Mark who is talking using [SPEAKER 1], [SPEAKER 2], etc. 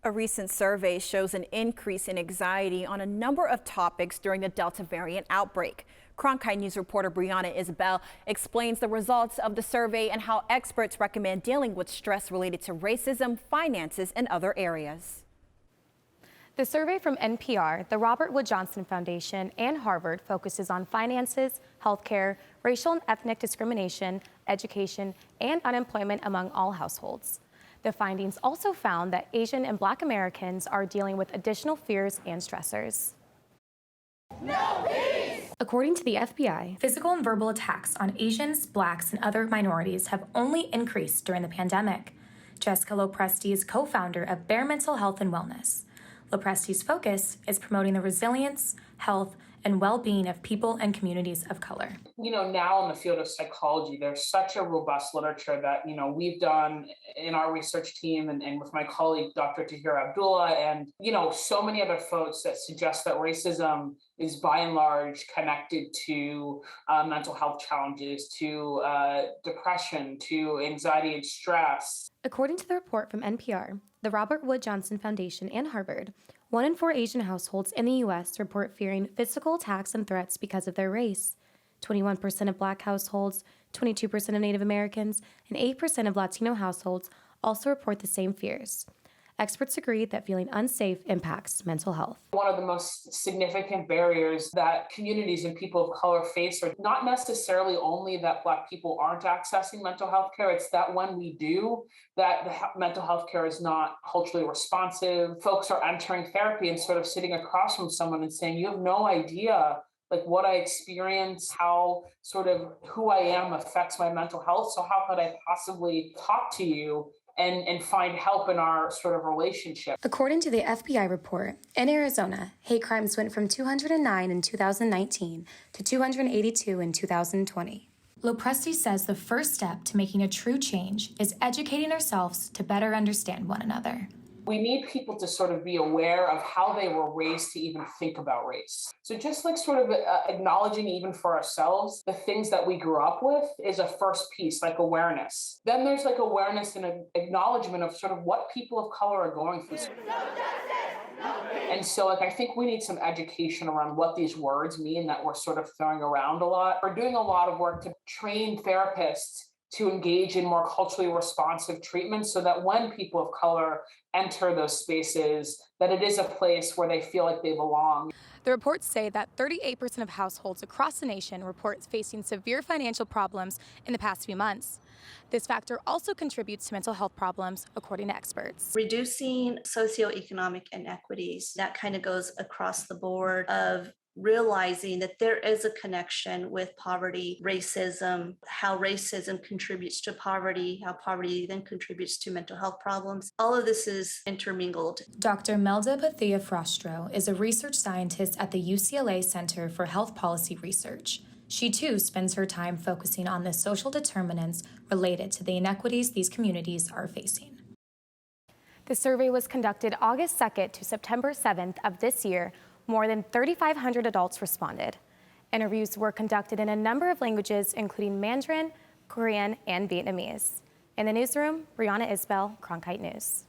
[SPEAKER 1] A recent survey shows an increase in anxiety on a number of topics during the Delta variant outbreak. Cronkite News reporter Brianna Isabel explains the results of the survey and how experts recommend dealing with stress related to racism, finances, and other areas.
[SPEAKER 2] The survey from NPR, the Robert Wood Johnson Foundation, and Harvard focuses on finances, healthcare, racial and ethnic discrimination, education, and unemployment among all households. The findings also found that Asian and Black Americans are dealing with additional fears and stressors.
[SPEAKER 3] No peace!
[SPEAKER 2] According to the FBI, physical and verbal attacks on Asians, Blacks, and other minorities have only increased during the pandemic. Jessica Lopresti is co-founder of Bear Mental Health and Wellness. Lopresti's focus is promoting the resilience, health, and well-being of people and communities of color.
[SPEAKER 4] Now in the field of psychology, there's such a robust literature that, we've done in our research team and with my colleague, Dr. Tahir Abdullah, and, so many other folks that suggest that racism is by and large connected to mental health challenges, to depression, to anxiety and stress.
[SPEAKER 2] According to the report from NPR, the Robert Wood Johnson Foundation, and Harvard, 1 in 4 Asian households in the U.S. report fearing physical attacks and threats because of their race. 21% of Black households, 22% of Native Americans, and 8% of Latino households also report the same fears. Experts agree that feeling unsafe impacts mental health.
[SPEAKER 4] One of the most significant barriers that communities and people of color face are not necessarily only that Black people aren't accessing mental health care, it's that when we do, that the mental health care is not culturally responsive. Folks are entering therapy and sort of sitting across from someone and saying, you have no idea what I experience, how sort of who I am affects my mental health. So how could I possibly talk to you and find help in our sort of relationship?
[SPEAKER 2] According to the FBI report, in Arizona, hate crimes went from 209 in 2019 to 282 in 2020. Lopresti says the first step to making a true change is educating ourselves to better understand one another.
[SPEAKER 4] We need people to sort of be aware of how they were raised to even think about race. So just sort of acknowledging even for ourselves the things that we grew up with is a first piece, like awareness. Then there's awareness and acknowledgement of sort of what people of color are going through. And so I think we need some education around what these words mean that we're sort of throwing around a lot. We're doing a lot of work to train therapists to engage in more culturally responsive treatment so that when people of color enter those spaces, that it is a place where they feel like they belong.
[SPEAKER 2] The reports say that 38% of households across the nation report facing severe financial problems in the past few months. This factor also contributes to mental health problems, according to experts.
[SPEAKER 5] Reducing socioeconomic inequities, that kind of goes across the board of realizing that there is a connection with poverty, racism, how racism contributes to poverty, how poverty then contributes to mental health problems. All of this is intermingled.
[SPEAKER 2] Dr. Melda Bethia Frostro is a research scientist at the UCLA Center for Health Policy Research. She too spends her time focusing on the social determinants related to the inequities these communities are facing. The survey was conducted August 2nd to September 7th of this year. More than 3,500 adults responded. Interviews were conducted in a number of languages, including Mandarin, Korean, and Vietnamese. In the newsroom, Brianna Isbell, Cronkite News.